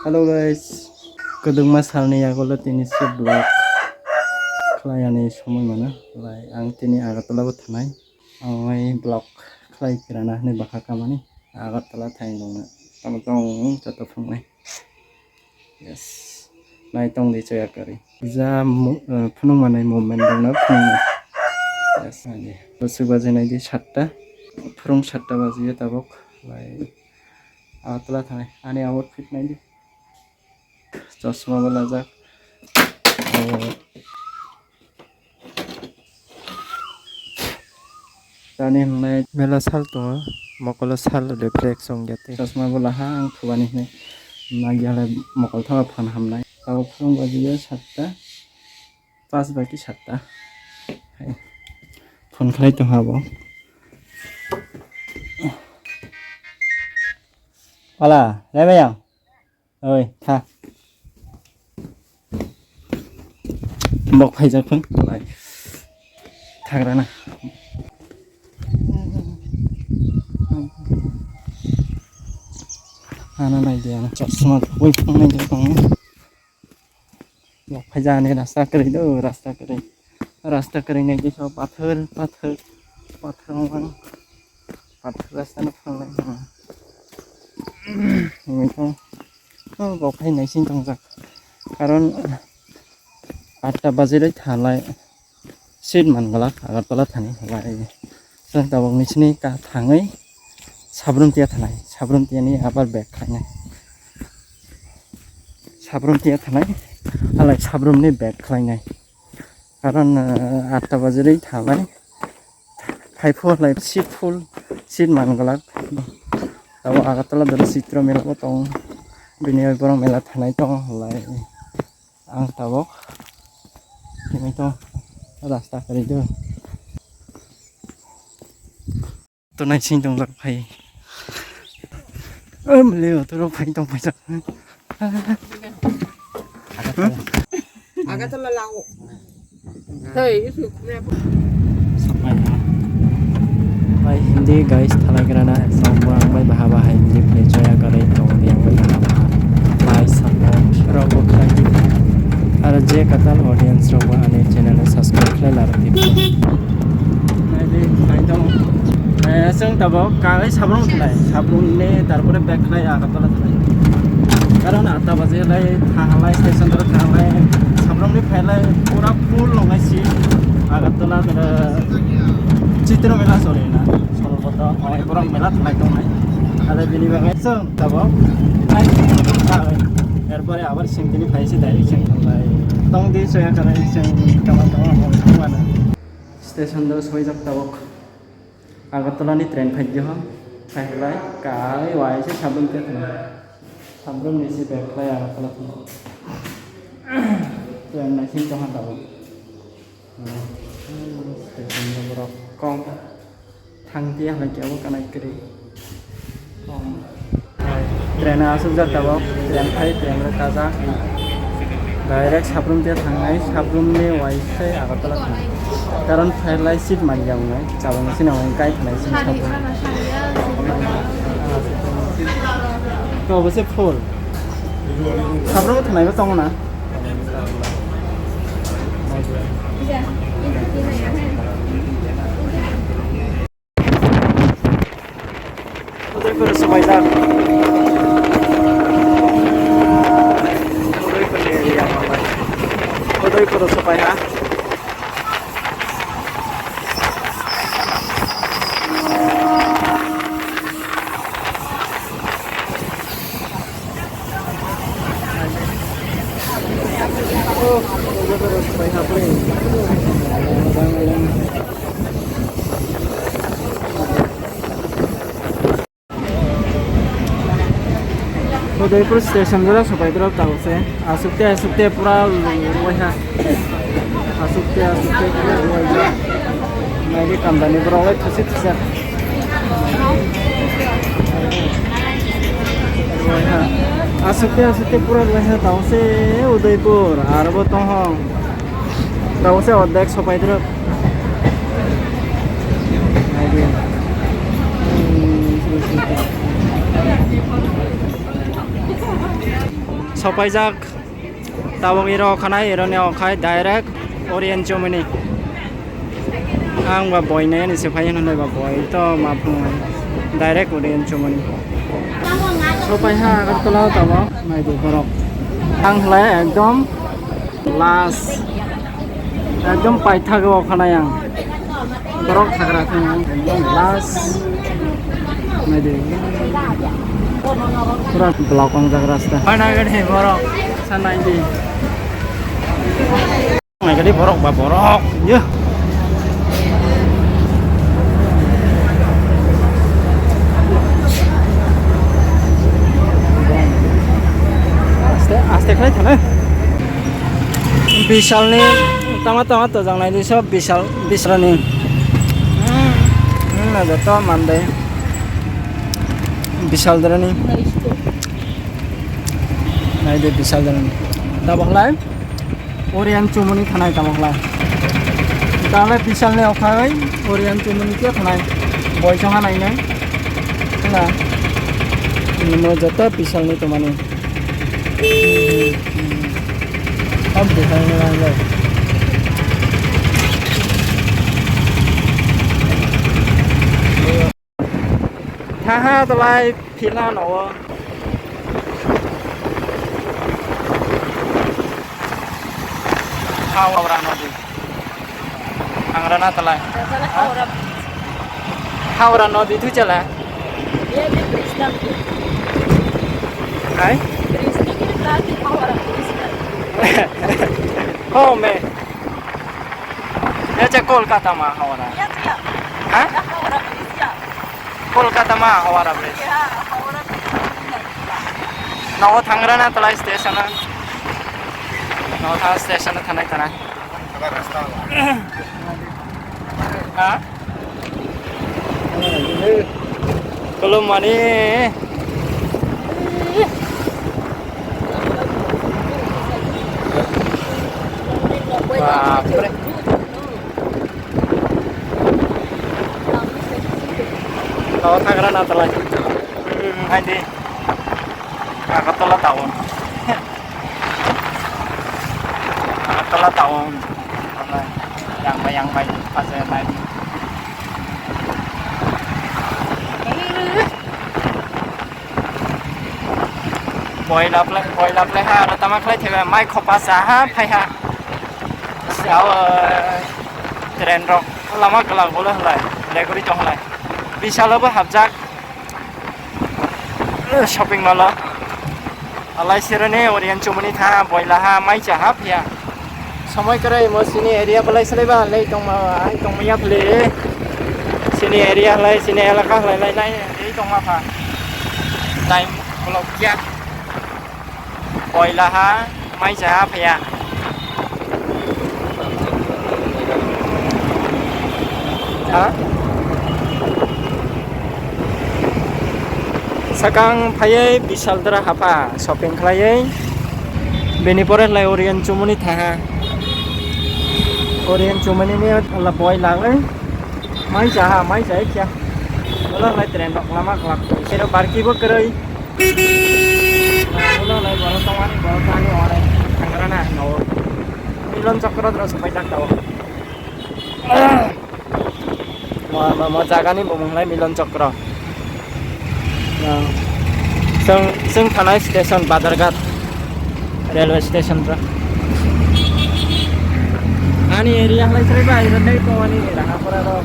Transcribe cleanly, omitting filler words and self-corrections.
Halo guys, kedung masalnya aku lihat ini seblak kelayan semua mana, lai ang tini agak telah butanai, angai blok kelai kirana nih bakal kamani agak telah thay dong, kamu tong jatuh fungai, yes, naik tong di coya kari, bisa penuh mana momen dong na penuh, yes aja, besok baca naik di satta, perung satta baca ya tabok, lai agak telah thay, ane outfit naik di. चश्मा वाला जा दानि हमनाय मेला साल दङ मकल साल रिफ्लेक्स संगेते चश्मा वाला हा आं थुबानि ने नागियाला मकल थावा फान हमनाय ताव फुं बाजियो 7टा 5 बाकी 7टा फन खालाय दङ हाबो वाला लायबाय आं ओइ था Bọc hay ra phân lại thang ra nè nó này thì chọn smart quay phong này cho con bọc hay ra này rasta kiri đó rasta kiri này cho pathar orang pathar rasta nó phong này mình không bọc hay này xin trong giặc karon 8टा बाजिलै थालाय सीट मानगला आगरतला थानि लाय जों दाबं निसिनि का थाङै साब्रुमतिया थानाय साब्रुमतियानि आबार बेग खायनाय साब्रुमतिया थानाय आलाय साब्रुमनि बेग खायनाय खारन 8टा बाजिलै थालाय फाइफोरलाय सीट फुल सीट मानगला दाव आगरतला दर चित्र मेलाबो दं बिनि बरं मेला थानाय दं लाय आं दाबक ini to rasta kari do to nai sing dong lak phai leo to ro phai dong phai sak agak telah lau hei itu sampai hai hindi guys thalai karana samwang bai bahaba hai hindi play joya karai to yang bai bahaba hai support robo khai और जे कतल ऑडियंस रोबा आने channel subscribe खालाय लारति नायदि नायदों जों दाबाव कागै साब्रुम थानाय साब्रुमनि तारपरे बेग खालाय आगरतला थानाय कारण 8टा बाजिलाय थांलाय स्टेशन दर थांलाय साब्रुमनि फायलाय पूरा फुल नङायसि आगरतला चित्र मेला सरेना सरबता अय बरं मेला थानाय दंनाय आरो बिनि बागै जों दाबाव नाय एरपरे आबार सिंगिनि फायसि डाइरेक्ट जों थांलाय tong di saya karena yang kawan-kawan mau mana stesen dos hoy jak tabok agartala ni train phai jo phailai kai wai se sabrum te thana sabrum ni se beklai agartala train na sin jahan tabok stesen do borok kong thang tia la jaw kanai kri train asuk jak tabok train phai train ra kaza direct Sabroom ते थांनाय साब्रुमनि वाइसै आगरतला थांनाय कारण फायलाय सीट मानि जावनाय जाबांसिन नाव गाय थानाय सिन साब्रुम तो बसे फुल साब्रुम थानायबो दङ ना उदयपुर समायना Udah supaya उदयपुर स्टेशन जरा सबाय तरफ ताऊ से आसुकते पूरा वहा आसुकते पूरा वहा मेरी कंपनी पर वाले थसी थसा वहा आसुकते पूरा वहा ताऊ से उदयपुर आरबो तो हो ताऊ से अध्यक्ष सबाय तरफ सफायजाक tabok iro khanai ironi okhai direct Orient Germany ang ba boy na yan isipayan na ba boy ito mapung direct Orient Germany sopay ha katulaw tabo may di borok ang hlay ekdom last ekdom paithago khanai ang borok thagra thang ekdom last may di pura block ang jag rasta ana gade borok sanai di này cái đi borok ba borok nhớ aste khai thane Vishal ni tama to jang nai ni sob Vishal ni na jato mande Vishal dara ni nai de Vishal dara ni tabok lai Orient Germany thanai tabok lai tale Vishal ni okhai Orient Germany ke thanai boy changa nai nai na no jato Vishal ni tomani अब दिखाने वाला हाँ तो लाइ फिला नौ हाँ वाला नदी अंगराना तलाय हाँ वाला नदी तू चला है हो में ya cek Kolkata mah hawara hah Kolkata mah hawara bres nawa thangrana talai station nawa thang station thanai tana ha belum mani Bapak. Kalau tangeran atau lagi, nanti aku telah tahun, yang baik pas saya naik. Boy lap le ha, pertama kali coba mai kopas ha, payah. Siapa tren rock lama kelak boleh lah, legori cong lah. Bisa lo bah habjak shopping mall. Alai sirene Orient Germany tha boy lah ha mai cahap ya. Sampai kerai mo sini area balai selai bah lei tong maya beli. Sini area lai sini elakah lai lei tong apa? Time kalau kia boy lah ha mai cahap ya. Sakang payai Vishal dara hapa shopping klayai beni pore lai Orient Germany tha Orient Germany ni la boy lang mai ja kya ola lai tren dok lama kelak sero barki bo kerai ola lai baro tani ore angrana no Milon Cokro terus sampai tak tahu mau jaga ni bumung lai Milon Cokro sing Thanai station Badarghat railway station ra ani area lai sere ba ira dai to ani raha pora ro